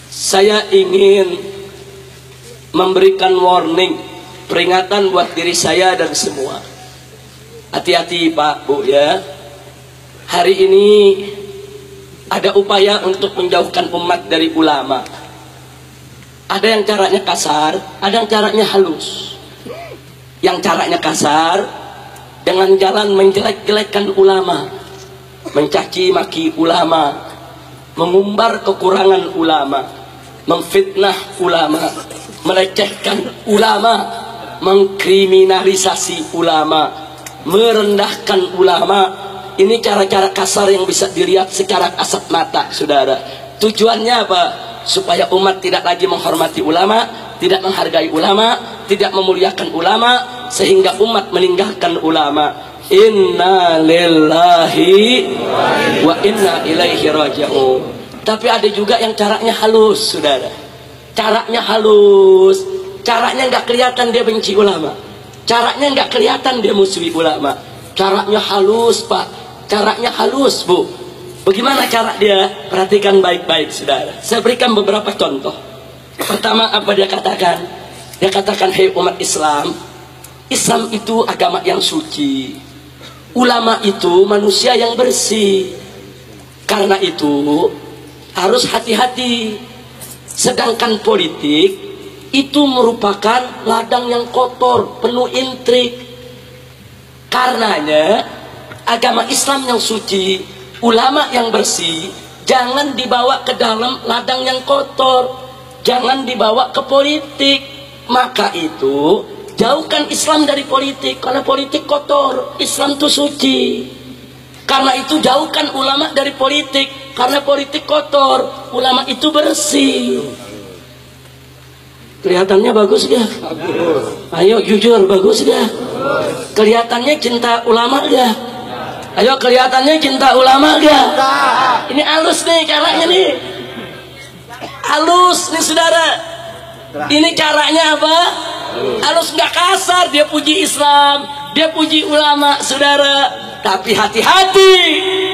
Saya ingin memberikan warning, peringatan buat diri saya dan semua. Hati-hati Pak, Bu ya. Hari ini ada upaya untuk menjauhkan umat dari ulama. Ada yang caranya kasar, ada yang caranya halus. Yang caranya kasar dengan jalan menjelek-jelekkan ulama, mencaci maki ulama, mengumbar kekurangan ulama, memfitnah ulama, melecehkan ulama, mengkriminalisasi ulama, merendahkan ulama. Ini cara-cara kasar yang bisa dilihat secara kasat mata, saudara. Tujuannya apa? Supaya umat tidak lagi menghormati ulama, tidak menghargai ulama, tidak memuliakan ulama, sehingga umat meninggalkan ulama. Inna lillahi wa inna ilaihi raji'un. Tapi ada juga yang caranya halus, saudara. Caranya halus, caranya nggak kelihatan dia benci ulama, caranya nggak kelihatan dia musuhi ulama. Caranya halus Pak, caranya halus Bu. Bagaimana cara dia? Perhatikan baik-baik saudara. Saya berikan beberapa contoh. Pertama, apa dia katakan? Dia katakan, hei umat Islam, Islam itu agama yang suci, ulama itu manusia yang bersih. Karena itu harus hati-hati. Sedangkan politik itu merupakan ladang yang kotor, penuh intrik. Karenanya agama Islam yang suci, ulama yang bersih, jangan dibawa ke dalam ladang yang kotor, jangan dibawa ke politik. Maka itu jauhkan Islam dari politik, karena politik kotor, Islam itu suci. Karena itu jauhkan ulama dari politik, karena politik kotor, ulama itu bersih. Kelihatannya bagus gak? Ayo jujur, bagus gak? Kelihatannya cinta ulama gak? Ayo kelihatannya cinta ulama gak? Ini halus nih caranya nih, halus nih saudara. Ini caranya apa? Halus, nggak kasar. Dia puji Islam, dia puji ulama saudara. Tapi hati-hati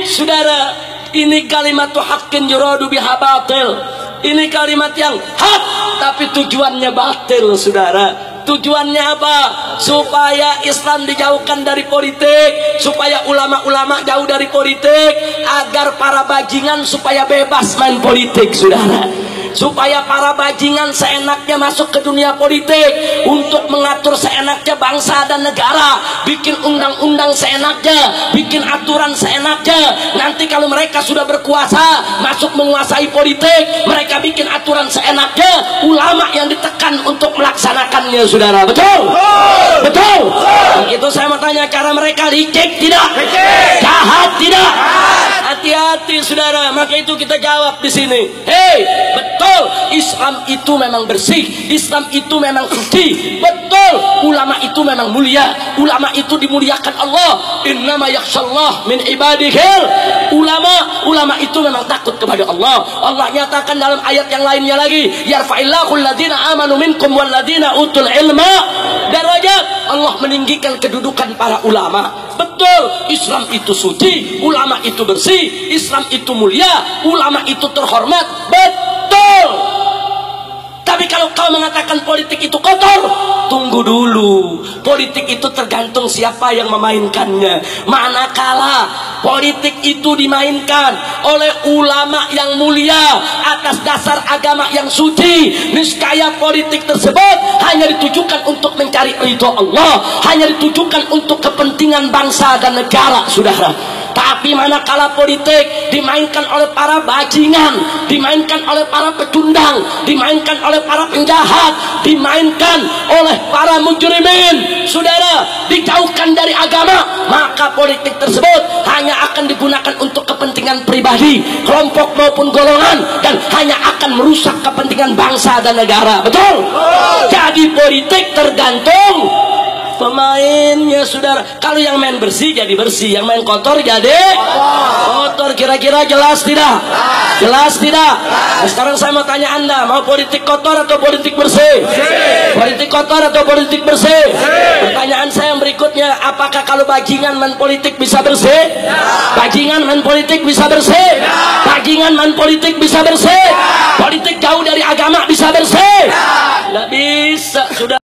saudara, ini kalimat haqqin yuradu biha batil. Ini kalimat yang hak tapi tujuannya batil saudara. Tujuannya apa? Supaya Islam dijauhkan dari politik, supaya ulama-ulama jauh dari politik, agar para bajingan supaya bebas main politik saudara. Supaya para bajingan seenaknya masuk ke dunia politik untuk mengatur seenaknya bangsa dan negara, bikin undang-undang seenaknya, bikin aturan seenaknya. Nanti kalau mereka sudah berkuasa, masuk menguasai politik, mereka bikin aturan seenaknya, ulama yang ditekan untuk melaksanakannya saudara. Betul? Betul? Itu saya mau tanya, cara mereka licik tidak? Jahat tidak? Hati-hati saudara. Maka itu kita jawab di sini. Hei, betul, Islam itu memang bersih, Islam itu memang suci. Betul, ulama itu memang mulia, ulama itu dimuliakan Allah. Innama yakhshallah min ibadihil ulama. Ulama itu memang takut kepada Allah. Allah nyatakan dalam ayat yang lainnya lagi, yarfa'illahu alladhina amanu minkum walladhina utul ilma darajat. Allah meninggikan kedudukan para ulama. Betul, Islam itu suci, ulama itu bersih, Islam itu mulia, ulama itu terhormat. Betul. Tapi kalau kau mengatakan politik itu kotor, tunggu dulu. Politik itu tergantung siapa yang memainkannya. Manakala politik itu dimainkan oleh ulama yang mulia atas dasar agama yang suci, niscaya politik tersebut hanya ditujukan untuk mencari ridho Allah, hanya ditujukan untuk kepentingan bangsa dan negara saudara. Tapi manakala politik dimainkan oleh para bajingan, dimainkan oleh para pecundang, dimainkan oleh para penjahat, dimainkan oleh para mujrimin saudara, dijauhkan dari agama, maka politik tersebut hanya akan digunakan untuk kepentingan pribadi, kelompok maupun golongan, dan hanya akan merusak kepentingan bangsa dan negara. Betul? Jadi politik tergantung pemainnya, saudara. Kalau yang main bersih jadi bersih, yang main kotor jadi kotor. Kira-kira jelas tidak? Jelas tidak? Nah, sekarang saya mau tanya Anda, mau politik kotor atau politik bersih? Politik kotor atau politik bersih? Pertanyaan saya yang berikutnya, apakah kalau bajingan main politik bisa bersih? Bajingan main politik bisa bersih? Bajingan main politik bisa bersih? Politik jauh dari agama bisa bersih? Nggak bisa, sudah.